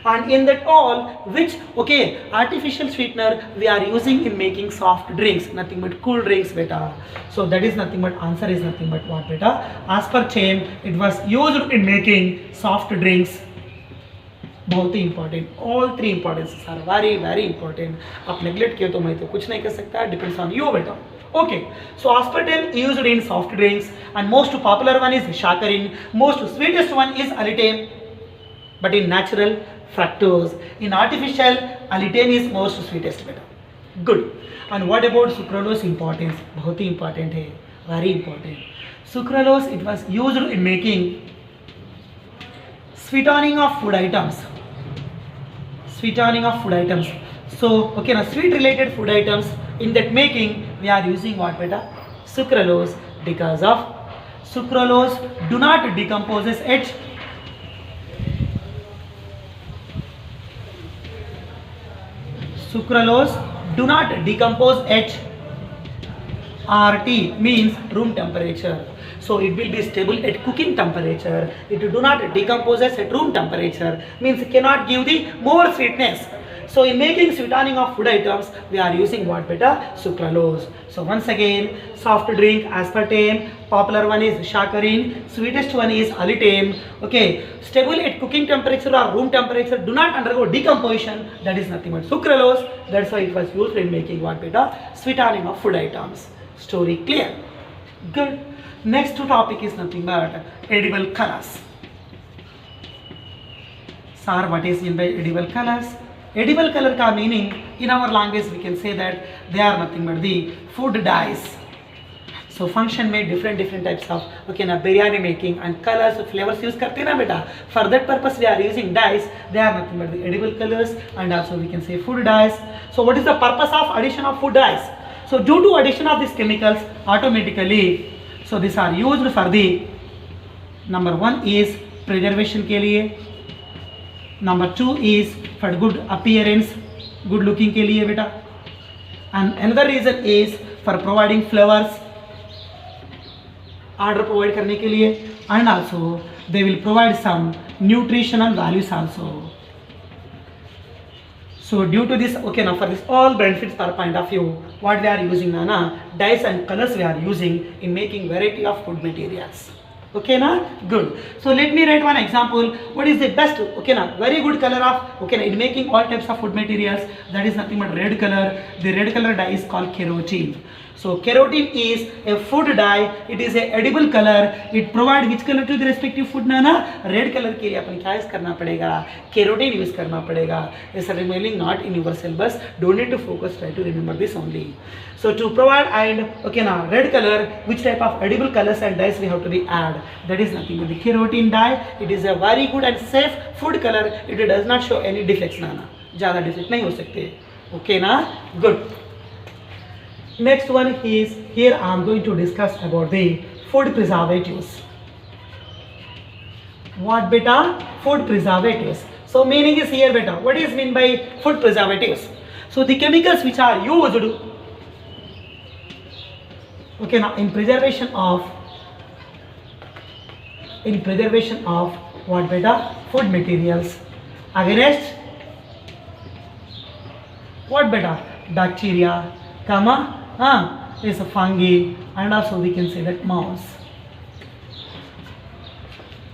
And in that all, which artificial sweetener we are using in making soft drinks, nothing but cool drinks beta. So that is nothing but, answer is nothing but what beta, aspartame. It was used in making soft drinks. बहुत ही important, all three importances are very very important. आप neglect किया तो मैं तो कुछ नहीं कर सकता, डिपेंड्स ऑन यू बेटा. Okay, so aspartame used in soft drinks, and most popular one is saccharin, most sweetest one is allitame, but in natural fructose. In artificial, allitame is most sweetest beta. Good. And what about sucralose importance? बहुत ही important है, very important. Sucralose it was used in making sweetening of food items. Sweetening of food items. So okay, now sweet related food items, in that making we are using what beta? Sucralose, because of sucralose do not decomposes at sucralose do not decompose at RT, means room temperature. So it will be stable at cooking temperature. It do not decomposes at room temperature, means it cannot give the more sweetness. So in making sweetening of food items, we are using what beta? Sucralose. So once again, soft drink, aspartame, popular one is saccharin, sweetest one is allitame. Okay, stable at cooking temperature or room temperature, do not undergo decomposition, that is nothing but sucralose. That's why it was used in making what beta? Sweetening of food items. Story clear? Good. Next topic is nothing but edible colors. Sir, what is meant by edible colors? Edible color ka meaning in our language we can say that they are nothing but the food dyes. So function में different types of okay ना biryani making and colors flavors use करते हैं ना बेटा. For that purpose we are using dyes. They are nothing but the edible colors and also we can say food dyes. So what is the purpose of addition of food dyes? So due to addition of these chemicals automatically, so these are used for the number one is preservation के लिए, number two is for good appearance, good looking के लिए बेटा, and another reason is for providing flavors, order provide करने के लिए, and also they will provide some nutritional values also. So due to this, okay, now for this all benefits per point of view, what we are using na dyes and colors we are using in making variety of food materials. Okay na, good. So let me write one example. What is the best, okay na, very good color of, okay na, in making all types of food materials, that is nothing but red color. The red color dye is called carotene. So carotene is a food dye. It is a edible color. It provide which color to the respective food ना red color के लिए अपन क्या use करना पड़ेगा? Carotene use करना पड़ेगा. It's remaining not in your syllabus. Don't need to focus. Try to remember this only. So to provide and okay now red color, which type of edible colors and dyes we have to be add? That is nothing but the carotene dye. It is a very good and safe food color. It does not show any defects ना ज़्यादा defect नहीं हो सकते. Okay ना, good. Next one is here I am going to discuss about the food preservatives. What beta? Food preservatives. So meaning is here beta. What is mean by food preservatives? So the chemicals which are used okay now in preservation of what beta? Food materials against what beta? Bacteria, comma is a fungi, and also we can say that mouse.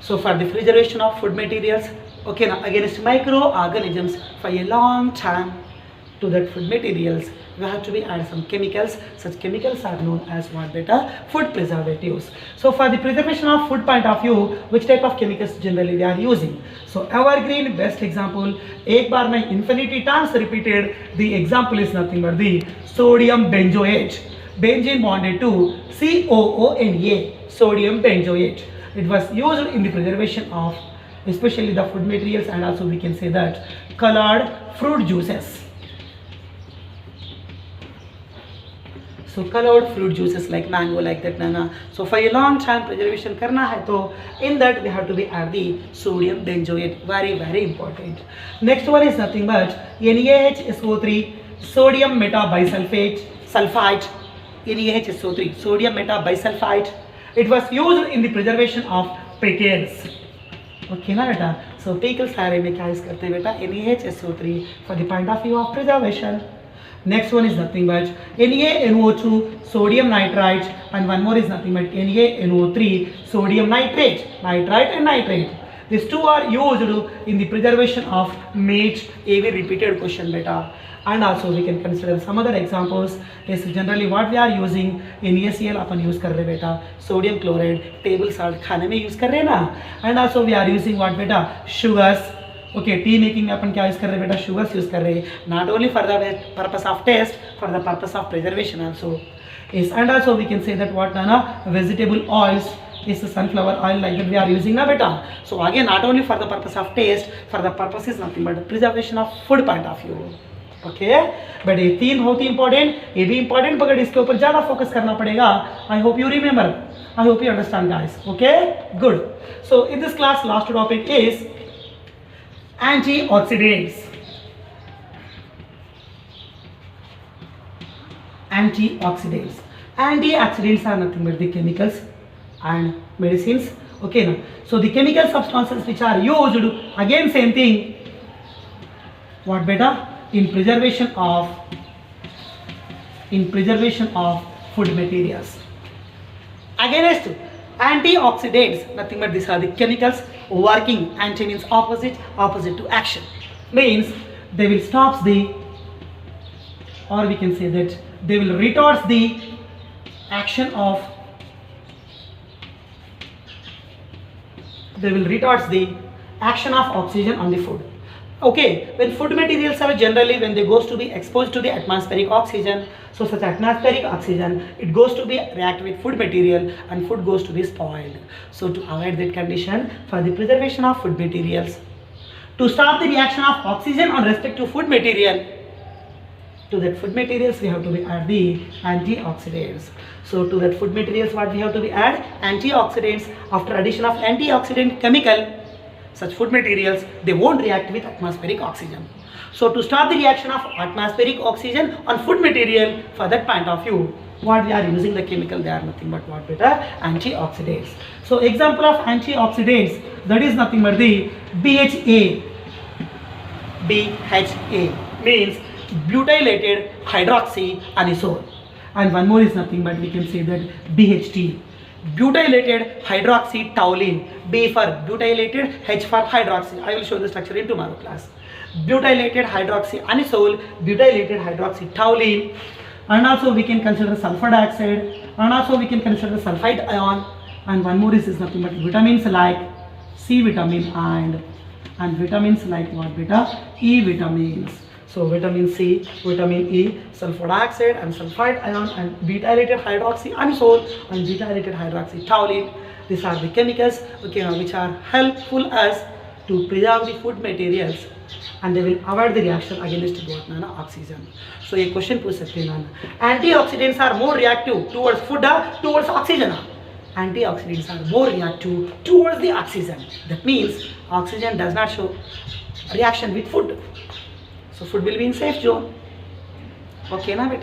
So for the preservation of food materials, okay now against microorganisms for a long time to that food materials, we have to be add some chemicals. Such chemicals are known as what beta? Food preservatives. So for the preservation of food point of view, which type of chemicals generally we are using? So evergreen best example, एक बार मैं infinity times repeated, the example is nothing but the sodium benzoate, benzene bonded to COONA, sodium benzoate. It was used in the preservation of especially the food materials, and also we can say that colored fruit juices. So colored fruit juices like mango, like that nana. So for a long time preservation karna hai to in that we have to be add the sodium benzoate. Very important. Next one is nothing but NaHSO3, sodium metabisulfite, sulfite. NaHSO3, sodium metabisulfite. It was used in the preservation of pickles. Okay na beta. So pickles सारे में क्या use करते हैं बेटा? NaHSO3 for the point of view of preservation. Next one is nothing but NaNO2, sodium nitrite, and one more is nothing but NaNO3, sodium nitrate, nitrite and nitrate. These two are used in the preservation of meat. A very repeated question beta. And also we can consider some other examples. Is generally what we are using in NaCl upon use कर रहे बेटा, sodium chloride, table salt खाने में use कर रहे ना. And also we are using what beta? Sugars, okay T making में अपन क्या यूज़ कर रहे हैं बेटा, शुगर्स यूज़ कर रहे हैं, not only for the purpose of test, for the purpose of preservation also. Yes, and also we can say that what na vegetable oils is the sunflower oil like that we are using na beta. So again not only for the purpose of taste, for the purpose is nothing but the preservation of food point of view. Okay, but ये तीन बहुत ही important, ये भी important मगर इसके ऊपर ज़्यादा focus करना पड़ेगा. I hope you remember, I hope you understand guys. Okay, good. So in this class last topic is antioxidants. Antioxidants. Antioxidants are nothing but the chemicals and medicines. Okay, now so the chemical substances which are used, again same thing. What beta? In preservation of food materials. Against antioxidants, nothing but these are the chemicals working. Anti means opposite, opposite to action. Means they will stop the, or we can say that they will retard the action of oxygen on the food. Okay, when food materials are generally when they goes to be exposed to the atmospheric oxygen, so such atmospheric oxygen it goes to be react with food material and food goes to be spoiled. So to avoid that condition, for the preservation of food materials, to stop the reaction of oxygen on respect to food material, to that food materials we have to be add the antioxidants. So to that food materials what we have to be add? Antioxidants. After addition of antioxidant chemical, such food materials they won't react with atmospheric oxygen. So to stop the reaction of atmospheric oxygen on food material, for that point of view what we are using the chemical, they are nothing but what beta? Antioxidants. So example of antioxidants, that is nothing but the BHA. BHA means butylated hydroxyanisole, and one more is nothing but we can say that BHT, butylated hydroxytoluene. B for butylated, H for hydroxy. I will show the structure in tomorrow class. Butylated hydroxyanisole, butylated hydroxytoluene, and also we can consider sulfur dioxide, and also we can consider sulfide ion, and one more is nothing but vitamins like C vitamin and vitamins like what beta? E vitamins. So vitamin C, vitamin E, sulfur dioxide and sulfide ion and butylated hydroxyanisole and butylated hydroxytoluene. These are the chemicals, okay, which are helpful us to preserve the food materials and they will avoid the reaction against what na oxygen. So a question पूछ सकते हैं ना, antioxidants are more reactive towards food towards oxygen. Antioxidants are more reactive towards the oxygen. That means oxygen does not show reaction with food. So food will be in safe zone. Okay na beta.